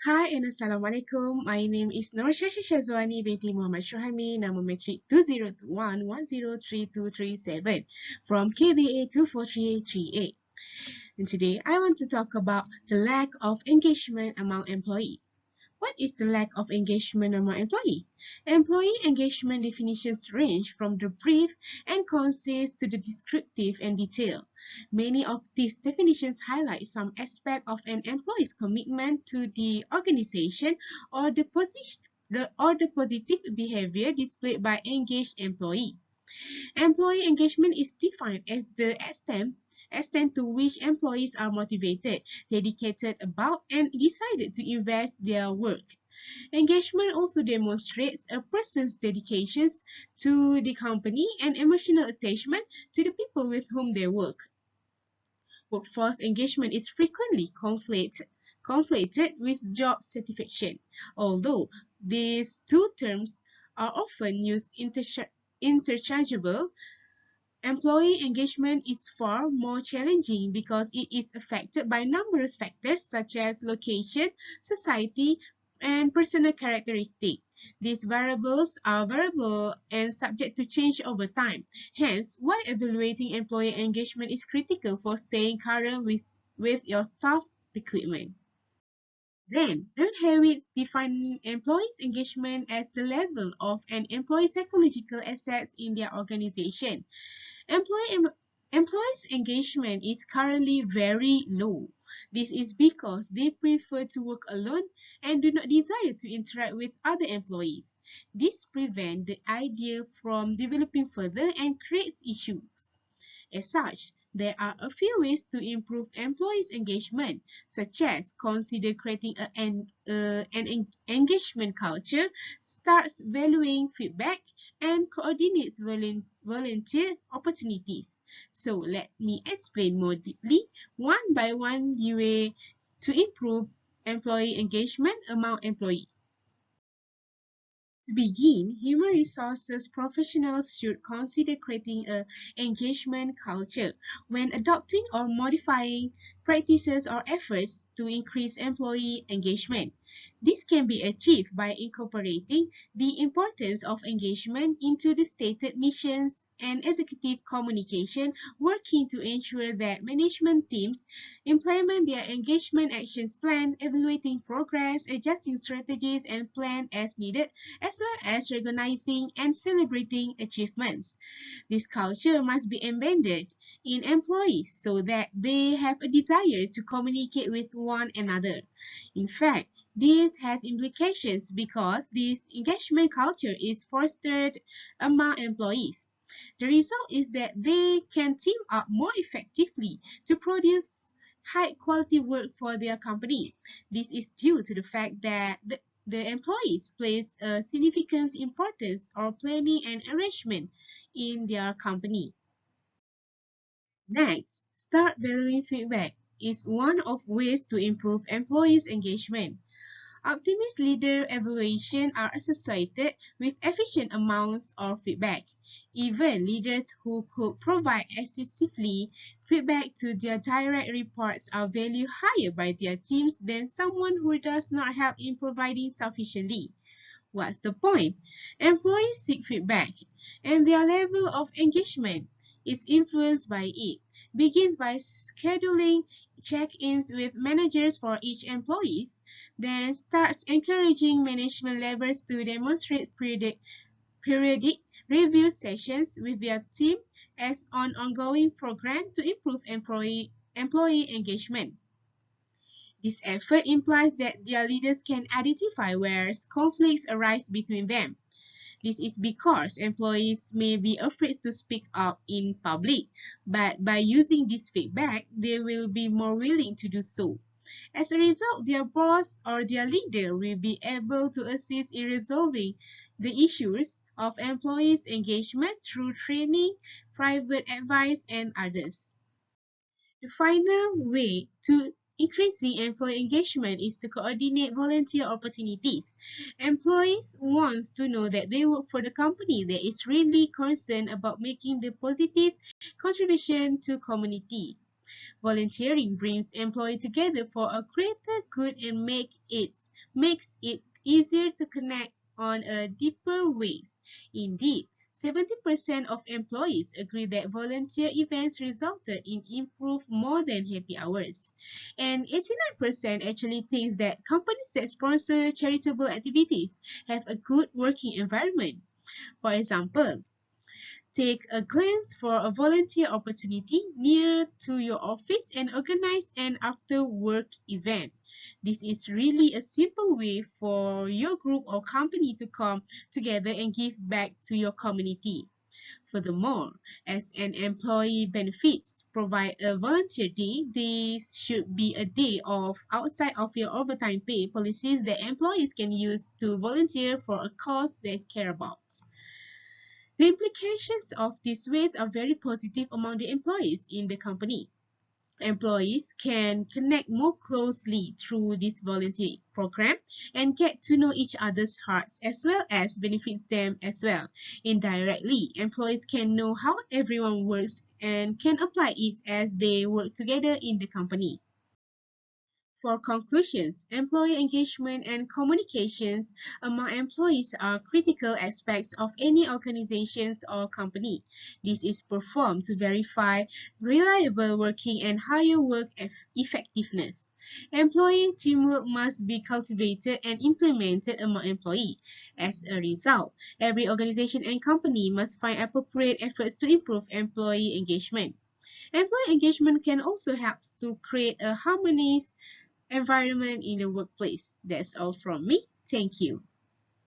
Hi and Assalamualaikum. My name is Nur Shashi Shazwani binti Muhammad Shuhami, nama matric 2021-103237 from KBA 24338. And today I want to talk about the lack of engagement among employees. What is the lack of engagement among employees? Employee engagement definitions range from the brief and concise to the descriptive and detailed. Many of these definitions highlight some aspect of an employee's commitment to the organization or the positive behavior displayed by engaged employee. Employee engagement is defined as the extent to which employees are motivated, dedicated about, and decided to invest their work. Engagement also demonstrates a person's dedications to the company and emotional attachment to the people with whom they work. Workforce engagement is frequently conflated with job satisfaction, although these two terms are often used interchangeable. Employee engagement is far more challenging because it is affected by numerous factors such as location, society, and personal characteristics. These variables are variable and subject to change over time. Hence, why evaluating employee engagement is critical for staying current with your staff recruitment. Then, Aaron Harris defined employees' engagement as the level of an employee's psychological assets in their organization. Employee, Employees' engagement is currently very low. This is because they prefer to work alone and do not desire to interact with other employees. This prevents the idea from developing further and creates issues. As such, there are a few ways to improve employees' engagement, such as consider creating an engagement culture, starts valuing feedback, and coordinates volunteer opportunities. So let me explain more deeply, one by one, the way to improve employee engagement among employees. To begin, human resources professionals should consider creating a engagement culture when adopting or modifying practices or efforts to increase employee engagement. This can be achieved by incorporating the importance of engagement into the stated missions and executive communication, working to ensure that management teams implement their engagement actions plan, evaluating progress, adjusting strategies and plan as needed, as well as recognizing and celebrating achievements. This culture must be embedded in employees so that they have a desire to communicate with one another. In fact, this has implications because this engagement culture is fostered among employees. The result is that they can team up more effectively to produce high quality work for their company. This is due to the fact that the employees place a significant importance on planning and arrangement in their company. Next, start valuing feedback is one of ways to improve employees' engagement. Optimist leader evaluation are associated with efficient amounts of feedback. Even leaders who could provide excessively feedback to their direct reports are valued higher by their teams than someone who does not help in providing sufficiently. What's the point? Employees seek feedback, and their level of engagement is influenced by it. Begins by scheduling check-ins with managers for each employee, then starts encouraging management levels to demonstrate periodic review sessions with their team as an ongoing program to improve employee engagement. This effort implies that their leaders can identify where conflicts arise between them. This is because employees may be afraid to speak up in public, but by using this feedback, they will be more willing to do so. As a result, their boss or their leader will be able to assist in resolving the issues of employees' engagement through training, private advice, and others. The final way to increasing employee engagement is to coordinate volunteer opportunities. Employees want to know that they work for the company that is really concerned about making the positive contribution to community. Volunteering brings employees together for a greater good and makes it makes it easier to connect on a deeper ways. Indeed, 70% of employees agree that volunteer events resulted in improved more than happy hours. And 89% actually thinks that companies that sponsor charitable activities have a good working environment. For example, take a glance for a volunteer opportunity near to your office and organize an after work event. This is really a simple way for your group or company to come together and give back to your community. Furthermore, as an employee benefits provide a volunteer day, this should be a day off outside of your overtime pay policies that employees can use to volunteer for a cause they care about. The implications of these ways are very positive among the employees in the company. Employees can connect more closely through this volunteer program and get to know each other's hearts as well as benefits them as well. Indirectly, employees can know how everyone works and can apply it as they work together in the company. For conclusions, employee engagement and communications among employees are critical aspects of any organizations or company. This is performed to verify reliable working and higher work effectiveness. Employee teamwork must be cultivated and implemented among employees. As a result, every organization and company must find appropriate efforts to improve employee engagement. Employee engagement can also help to create a harmonious environment in the workplace. That's all from me. Thank you.